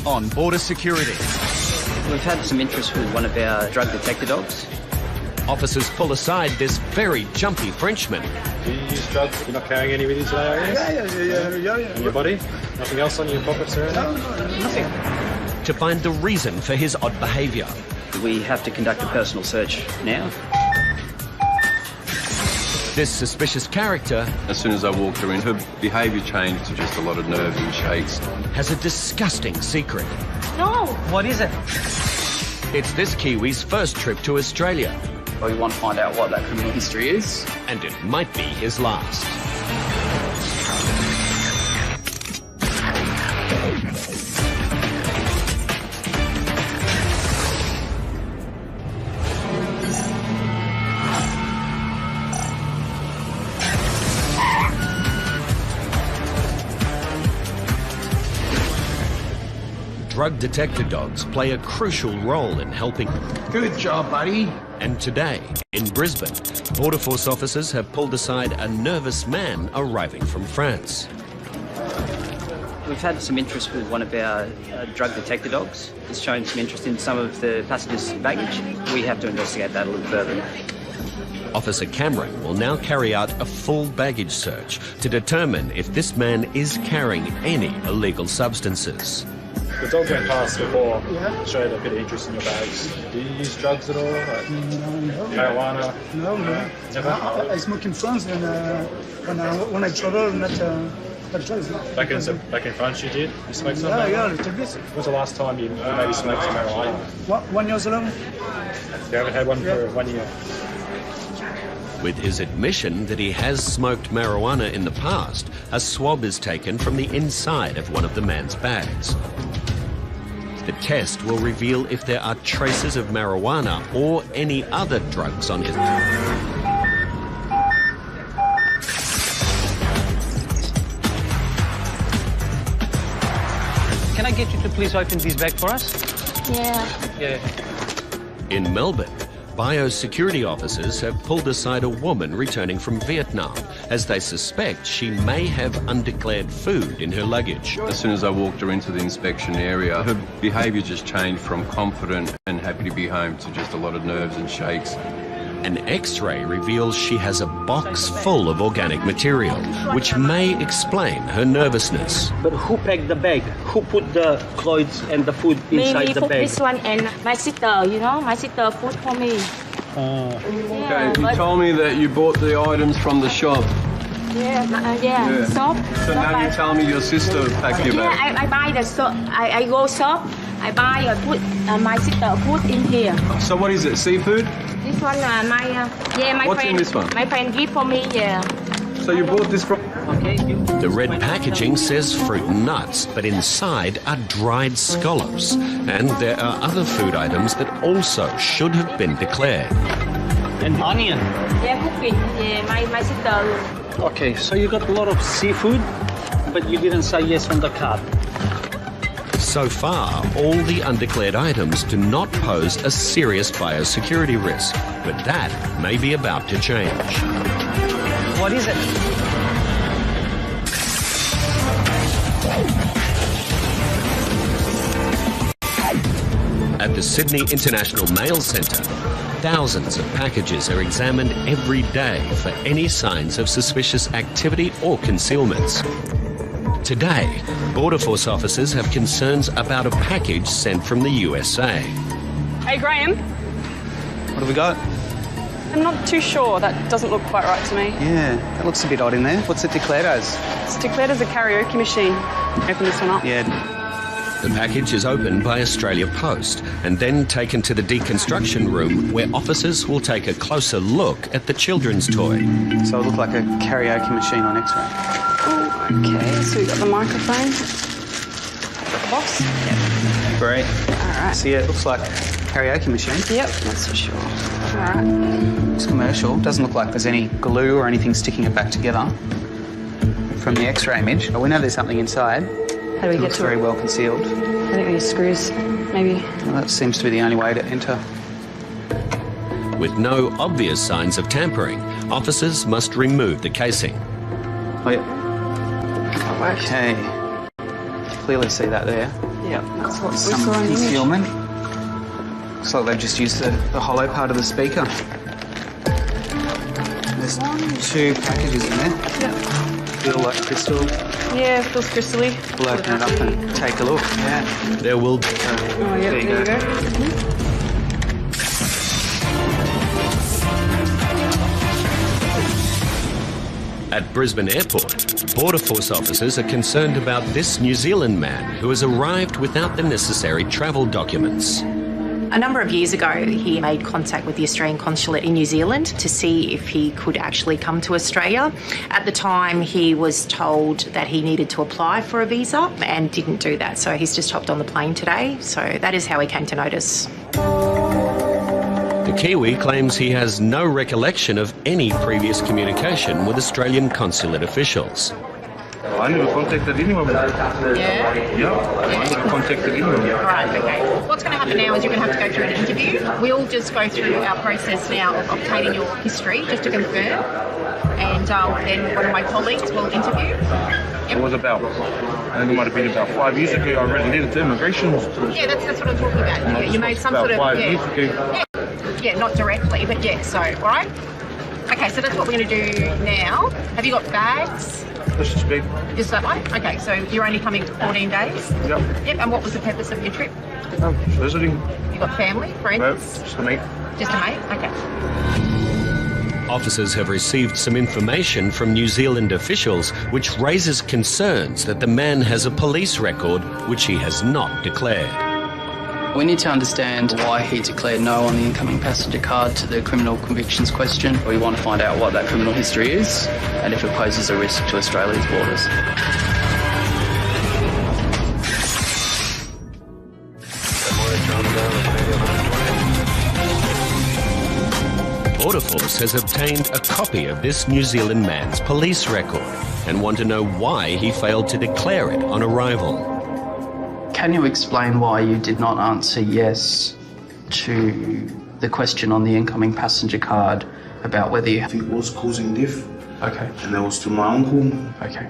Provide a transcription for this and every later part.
on border security. We've had some interest with one of our drug detector dogs. Officers pull aside this very jumpy Frenchman. Do you use drugs? You're not carrying any with you today, are you? Yeah. In your body? Nothing else on your pockets or anything? No, nothing. To find the reason for his odd behaviour. We have to conduct a personal search now. This suspicious character, as soon as I walked her in, her behaviour changed to just a lot of nerves and shakes. Has a disgusting secret. No. What is it? It's this Kiwi's first trip to Australia. We want to find out what that criminal history is. And it might be his last. Drug detector dogs play a crucial role in helping. Good job, buddy. And today, in Brisbane, Border Force officers have pulled aside a nervous man arriving from France. We've had some interest with one of our drug detector dogs. It's shown some interest in some of the passengers' baggage. We have to investigate that a little further. Officer Cameron will now carry out a full baggage search to determine if this man is carrying any illegal substances. The dog went past before, showed a bit of interest in your bags. Do you use drugs at all? Like No. marijuana? No. Never? I smoke in France when I travel, not drugs. Back in France you did? You smoked some? Yeah, a little bit. When was the last time you maybe smoked some marijuana? 1 year ago. You haven't had one for 1 year? With his admission that he has smoked marijuana in the past, a swab is taken from the inside of one of the man's bags. The test will reveal if there are traces of marijuana or any other drugs on his... Can I get you to please open this bag for us? Yeah. In Melbourne, biosecurity officers have pulled aside a woman returning from Vietnam as they suspect she may have undeclared food in her luggage. As soon as I walked her into the inspection area, her behaviour just changed from confident and happy to be home to just a lot of nerves and shakes. An X-ray reveals she has a box full of organic material, which may explain her nervousness. But who packed the bag? Who put the clothes and the food inside Me the put bag? this one and my sister, my sister put for me. Okay, you told me that you bought the items from the shop. Yeah. Shop. So now you tell me your sister packed your bag. Yeah, I buy the shop. I go shop. I buy put my sister put in here. So what is it, seafood? This one, my What's friend. in this one? My friend give for me. Yeah. So you bought this from... Okay. The red packaging says fruit and nuts, but inside are dried scallops. And there are other food items that also should have been declared. And onion. Yeah, cooking. Yeah, my sister. Okay, so you got a lot of seafood, but you didn't say yes on the card. So far, all the undeclared items do not pose a serious biosecurity risk, but that may be about to change. What is it? At the Sydney International Mail Centre, thousands of packages are examined every day for any signs of suspicious activity or concealments. Today, Border Force officers have concerns about a package sent from the USA. Hey, Graham. What have we got? I'm not too sure. That doesn't look quite right to me. Yeah, that looks a bit odd in there. What's it declared as? It's declared as a karaoke machine. Open this one up. Yeah. The package is opened by Australia Post and then taken to the deconstruction room where officers will take a closer look at the children's toy. So it looked like a karaoke machine on X-ray. Oh, okay. So we got the microphone. Got the box. Yep. Great. All right. See, it looks like a karaoke machine. Yep, that's for sure. All right. Looks commercial. Doesn't look like there's any glue or anything sticking it back together. From the X-ray image, but we know there's something inside. How do we It get looks to very it? well concealed. I think we use screws, maybe. Well, that seems to be the only way to enter. With no obvious signs of tampering, officers must remove the casing. Oh, yeah. Okay. Clearly see that there. Yeah, that's what we Some saw in the image. concealment. Looks like they've just used the hollow part of the speaker. There's 2 packages in there. Yep. Feel like crystal. Yeah, it feels crystally. We'll open it up and take a look. Yeah. There will Oh, yeah, there you go. At Brisbane Airport, Border Force officers are concerned about this New Zealand man who has arrived without the necessary travel documents. A number of years ago, he made contact with the Australian consulate in New Zealand to see if he could actually come to Australia. At the time, he was told that he needed to apply for a visa and didn't do that, so he's just hopped on the plane today. So that is how he came to notice. The Kiwi claims he has no recollection of any previous communication with Australian consulate officials. I never contacted anyone. Yeah? Yeah, I never contacted anyone. Right, okay. What's going to happen now is you're going to have to go through an interview. We'll just go through our process now of obtaining your history, just to confirm. And then one of my colleagues will interview. It was about, I think it might have been about 5 years ago, I read a letter to immigration. Yeah, that's what I'm talking about. You made some sort of... About 5 yeah. years ago. Yeah, not directly, but yeah, so, all right? Okay, so that's what we're going to do now. Have you got bags? This is big. Just that one? Okay, so you're only coming for 14 days? Yep. Yep, and what was the purpose of your trip? Visiting. You got family, friends? No, just a mate. Just a mate? Okay. Officers have received some information from New Zealand officials which raises concerns that the man has a police record which he has not declared. We need to understand why he declared no on the incoming passenger card to the criminal convictions question. We want to find out what that criminal history is and if it poses a risk to Australia's borders. Border Force has obtained a copy of this New Zealand man's police record and want to know why he failed to declare it on arrival. Can you explain why you did not answer yes to the question on the incoming passenger card about whether you... I think it was causing death. Okay. And that was to my uncle. Okay.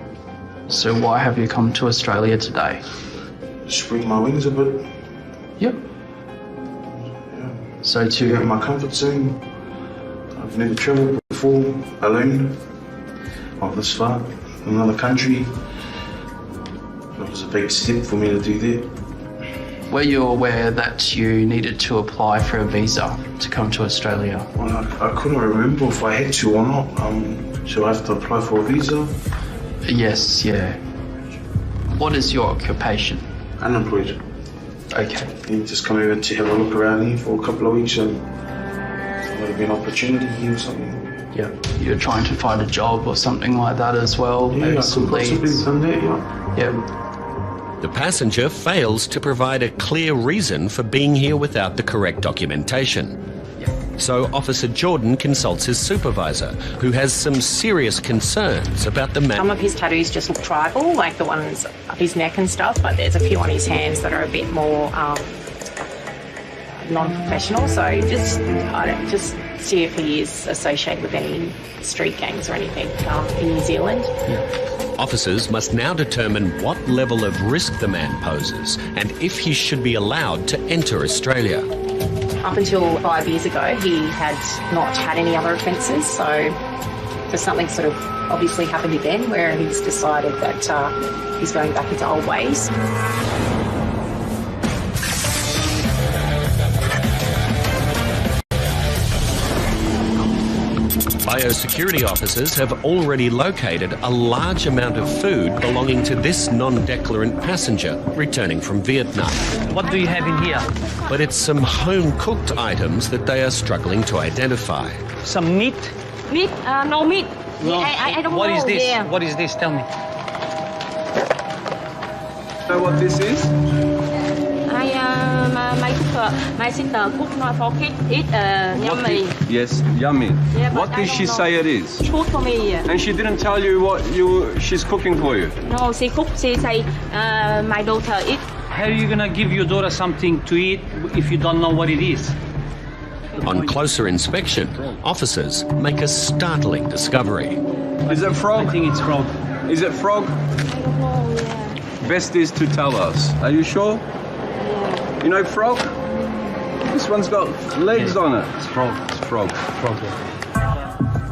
So why have you come to Australia today? Spread my wings a bit. Yep. Yeah. So to... Get out of my comfort zone. I've never travelled before, alone. Not this far, in another country. It was a big step for me to do that. Were you aware that you needed to apply for a visa to come to Australia? Well, I couldn't remember if I had to or not. So I have to apply for a visa? Yes, yeah. What is your occupation? Unemployed. Okay. And just come over to have a look around here for a couple of weeks and there would have been an opportunity here or something. Yeah. You're trying to find a job or something like that as well? Yeah, I could possibly have done that, yeah. Yeah. The passenger fails to provide a clear reason for being here without the correct documentation. So Officer Jordan consults his supervisor, who has some serious concerns about the man. Some of his tattoos just look tribal, like the ones up his neck and stuff, but there's a few on his hands that are a bit more non-professional. So just see if he is associated with any street gangs or anything in New Zealand. Officers must now determine what level of risk the man poses and if he should be allowed to enter Australia. Up until 5 years ago, he had not had any other offences, so something sort of obviously happened again where he's decided that he's going back into old ways. Biosecurity officers have already located a large amount of food belonging to this non-declarant passenger returning from Vietnam. What do you have in here? But it's some home-cooked items that they are struggling to identify. Some meat? Meat? No meat. No. I don't know. What is this? Yeah. What is this? Tell me. Know what this is? My sister cook for kids eat yummy. Yes, yummy. Yeah, what I did she don't say it is? She cook for me. And she didn't tell you what she's cooking for you? No, she cook. She say my daughter eat. How are you gonna give your daughter something to eat if you don't know what it is? On closer inspection, officers make a startling discovery. Is it frog? I think it's frog. Is it frog? Best is to tell us. Are you sure? You know frog? This one's got legs on it. It's frog. It's frog.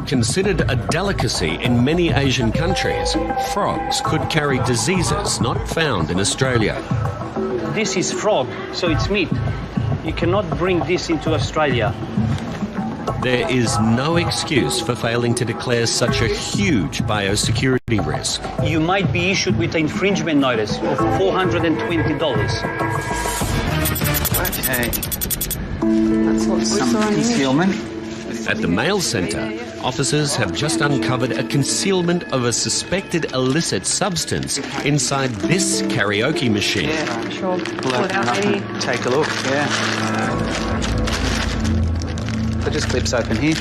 Considered a delicacy in many Asian countries, frogs could carry diseases not found in Australia. This is frog, so it's meat. You cannot bring this into Australia. There is no excuse for failing to declare such a huge biosecurity risk. You might be issued with an infringement notice of $420. Okay. That's what some concealment. At the mail centre, officers have just uncovered a concealment of a suspected illicit substance inside this karaoke machine. Yeah, sure. Pull it out and take a look, yeah. So just clips open here.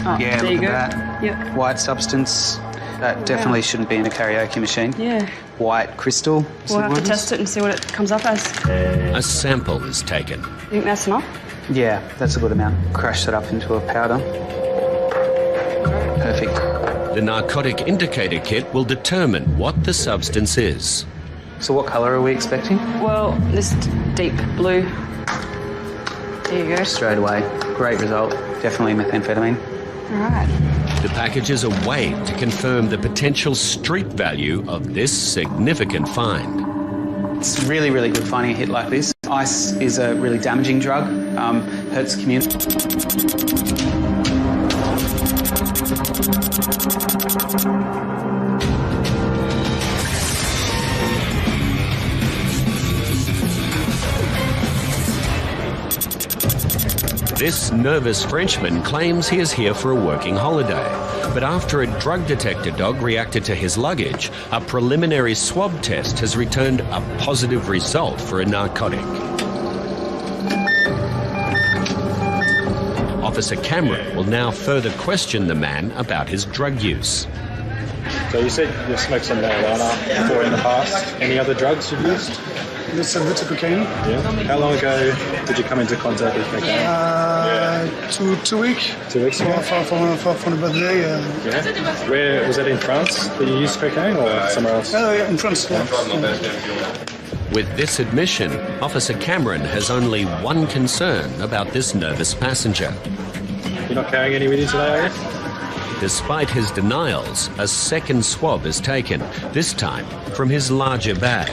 Oh, Yeah, there you look go. at that. Yep. White substance. That definitely shouldn't be in a karaoke machine. Yeah. White crystal. We'll have to test it and see what it comes up as. A sample is taken. You think that's enough? Yeah, that's a good amount. Crash that up into a powder. Perfect. The narcotic indicator kit will determine what the substance is. So what colour are we expecting? Well, this deep blue. There you go. Straight away. Great result. Definitely methamphetamine. All right. The packages are weighed to confirm the potential street value of this significant find. It's really, really good finding a hit like this. Ice is a really damaging drug, hurts the community. This nervous Frenchman claims he is here for a working holiday. But after a drug detector dog reacted to his luggage, a preliminary swab test has returned a positive result for a narcotic. Officer Cameron will now further question the man about his drug use. So you said you've smoked some marijuana before in the past. Any other drugs you've used? This is a little cocaine. Yeah. How long ago did you come into contact with cocaine? 2 weeks. 2 weeks ago? For the birthday. Yeah. Where was that, in France that you used cocaine or somewhere else? In France. Yeah. With this admission, Officer Cameron has only one concern about this nervous passenger. You're not carrying any with you today, are you? Despite his denials, a second swab is taken, this time from his larger bag.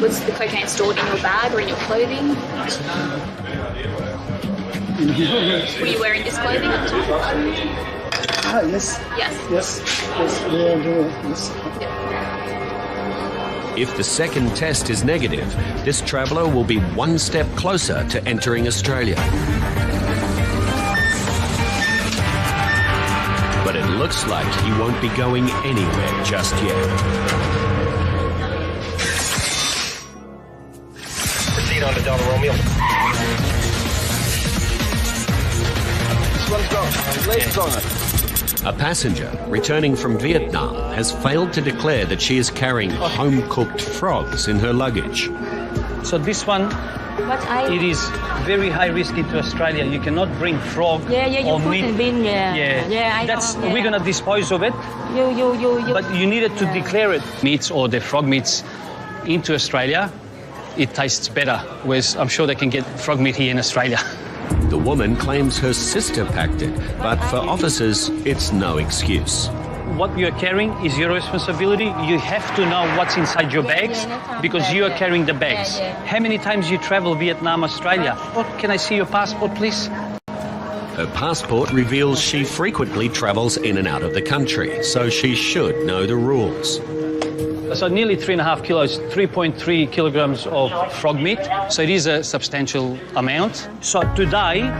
Was the cocaine stored in your bag or in your clothing? Were you wearing this clothing at the time? Yes. Yes. Yes. Yes. If the second test is negative, this traveller will be one step closer to entering Australia. But it looks like he won't be going anywhere just yet. Proceed on to Delta Romeo. This one's got legs on it. A passenger returning from Vietnam has failed to declare that she is carrying home-cooked frogs in her luggage. So this one, it is very high risk into Australia. You cannot bring frog you or put meat. in bin, We're gonna dispose of it. But you needed to declare it. Meats or the frog meats into Australia, it tastes better. Whereas I'm sure they can get frog meat here in Australia. The woman claims her sister packed it, but for officers, it's no excuse. What you're carrying is your responsibility. You have to know what's inside your bags because you are carrying the bags. How many times you travel Vietnam, Australia? Can I see your passport, please? Her passport reveals she frequently travels in and out of the country, so she should know the rules. So nearly 3.5 kilos, 3.3 kilograms of frog meat. So it is a substantial amount. So today,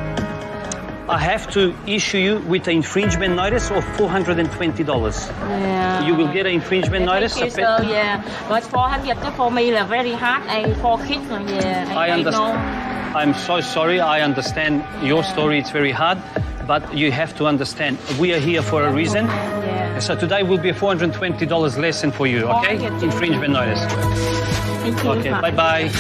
I have to issue you with an infringement notice of $420. Yeah. You will get an infringement notice. Thank you, sir, yeah. But 400 for me is very hard and for kids, yeah. I understand. I'm so sorry. I understand your story. It's very hard. But you have to understand, we are here for a reason. Yeah. So today will be a $420 lesson for you, okay? Infringement notice. Thank you. Okay, bye-bye.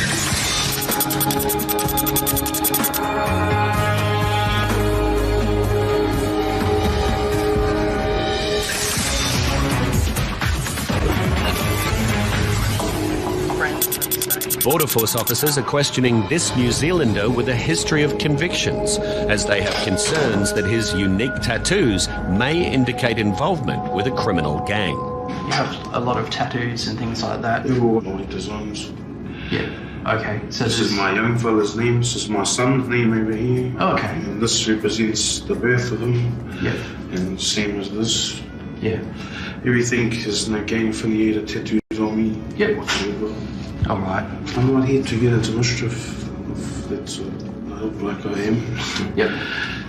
Border Force officers are questioning this New Zealander with a history of convictions, as they have concerns that his unique tattoos may indicate involvement with a criminal gang. You have a lot of tattoos and things like that. They're all my designs. Yeah. Okay. So this is my young fella's name. This is my son's name over here. Oh, okay. And this represents the birth of him. Yeah. And same as this. Yeah. Everything is no gang affiliated tattoos on me. Yep. All right. I'm not here to get into mischief. That's I look like I am. Yep.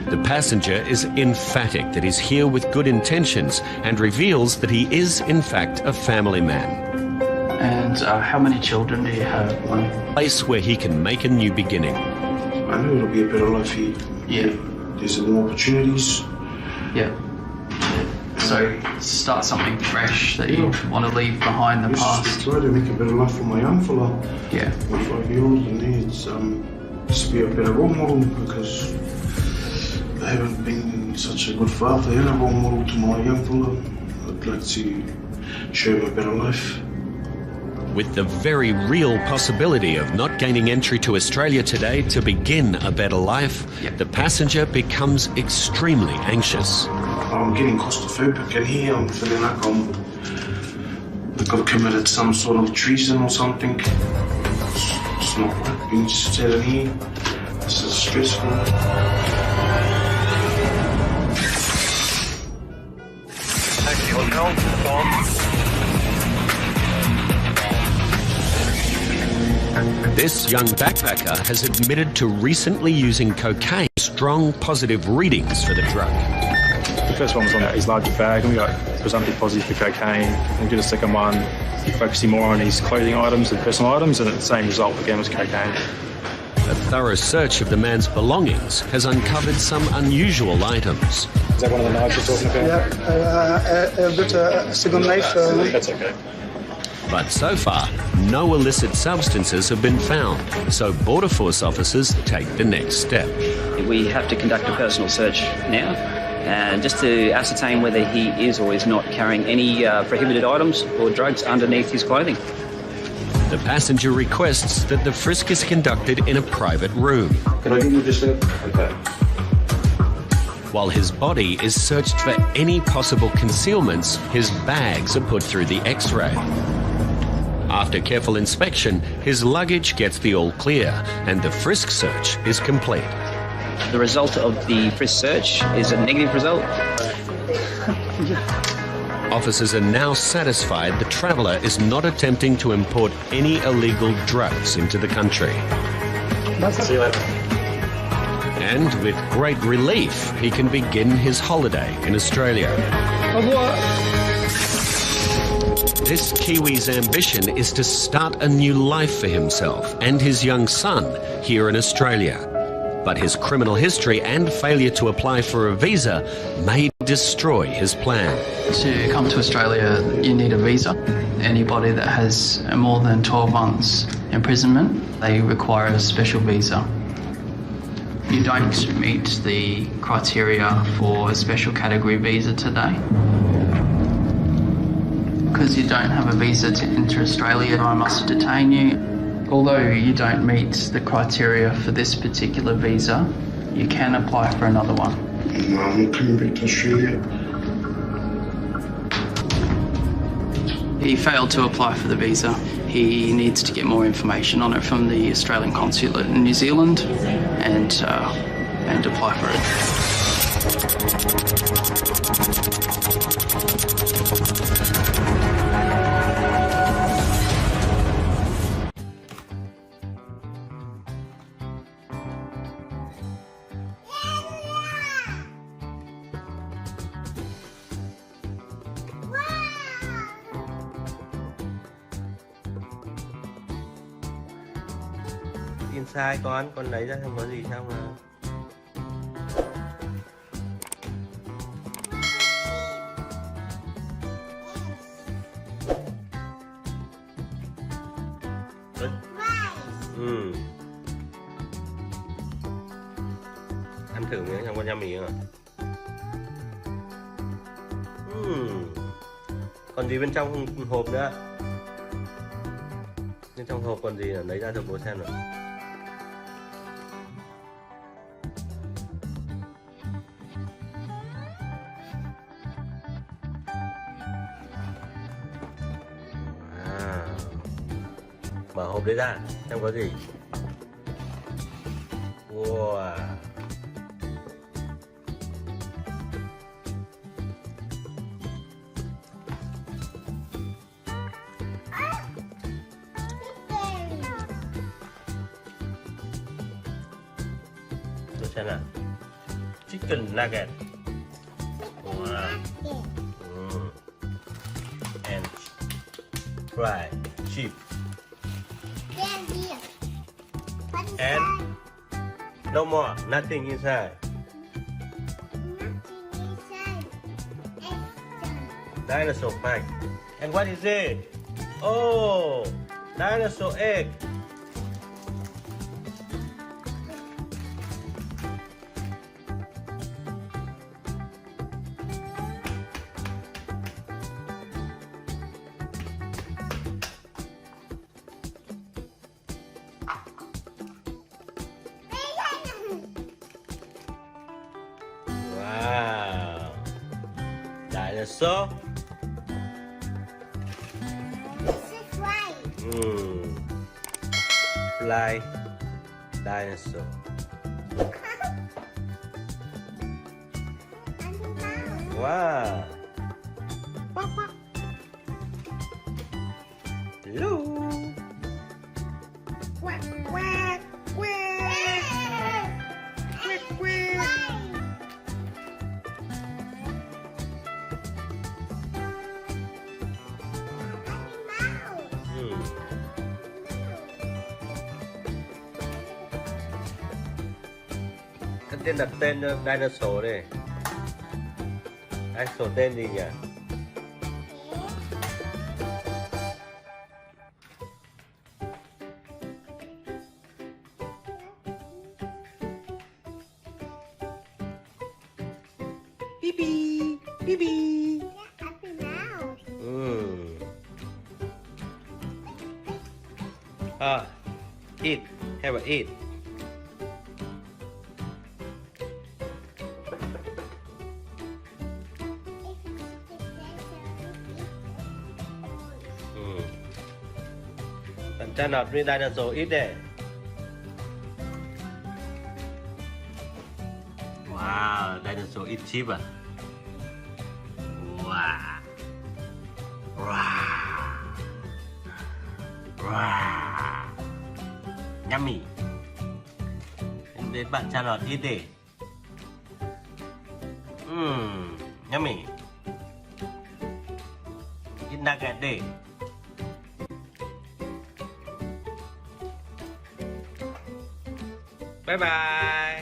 The passenger is emphatic that he's here with good intentions and reveals that he is, in fact, a family man. And how many children do you have? A place where he can make a new beginning. I know it'll be a better life here. Yeah. There's more opportunities. Yeah. So start something fresh that you want to leave behind the past. Just try to make a better life for my young fella. Yeah. My 5-year-old, and it's just be a better role model, because I haven't been such a good father and a role model to my young fella. I'd like to show him a better life. With the very real possibility of not gaining entry to Australia today to begin a better life, the passenger becomes extremely anxious. I'm getting claustrophobic in here. I'm feeling like I've committed some sort of treason or something. It's not right being sat in here. This is stressful. Taxi hotel, This young backpacker has admitted to recently using cocaine. Strong positive readings for the drug. The first one was on his larger bag, and we got presumptive positive for cocaine. And we did a second one, focusing more on his clothing items and personal items, and the same result again was cocaine. A thorough search of the man's belongings has uncovered some unusual items. Is that one of the knives you're talking about? Yeah, I've got a second knife. That's okay. But so far, no illicit substances have been found, so Border Force officers take the next step. We have to conduct a personal search now, just to ascertain whether he is or is not carrying any prohibited items or drugs underneath his clothing. The passenger requests that the frisk is conducted in a private room. Can I give you just a... Okay. While his body is searched for any possible concealments, his bags are put through the X-ray. After careful inspection, his luggage gets the all clear and the frisk search is complete. The result of the frisk search is a negative result. Officers are now satisfied the traveller is not attempting to import any illegal drugs into the country. See you later. And with great relief, he can begin his holiday in Australia. This Kiwi's ambition is to start a new life for himself and his young son here in Australia. But his criminal history and failure to apply for a visa may destroy his plan. To come to Australia, you need a visa. Anybody that has more than 12 months imprisonment, they require a special visa. You don't meet the criteria for a special category visa today. Because you don't have a visa to enter Australia, I must detain you. Although you don't meet the criteria for this particular visa, you can apply for another one. No, I'm not coming back to Australia. He failed to apply for the visa. He needs to get more information on it from the Australian consulate in New Zealand and apply for it. Tin sai con lấy ra không có gì xong rồi. Ăn thử miếng xong con nhâm miếng à? Còn gì bên trong hộp nữa? Bên trong hộp còn gì là lấy ra cho bố xem nào. Mở hộp đấy ra xem có gì. Wow. Tôi xem nào. Chicken nugget. Wow. And fried cheap. And no more, nothing inside. Dinosaur pack. And what is it? Oh, dinosaur egg. Wow, dinosaur. Fly dinosaur. Wow. Hello. Quack quack quack. Quack quack. Cái tên đặt tên cho dinosaur đây. Dinosaur tên gì nhỉ? Bibi, Bibi. Eat. Have a eat. Cho nọt với dinosaur ít đây. Wow, dinosaur eat cheap à? Wow. Wow. Wow. Yummy. Đến bạn cho nọt ít đi. Yummy. Ít nugget đi. Bye bye.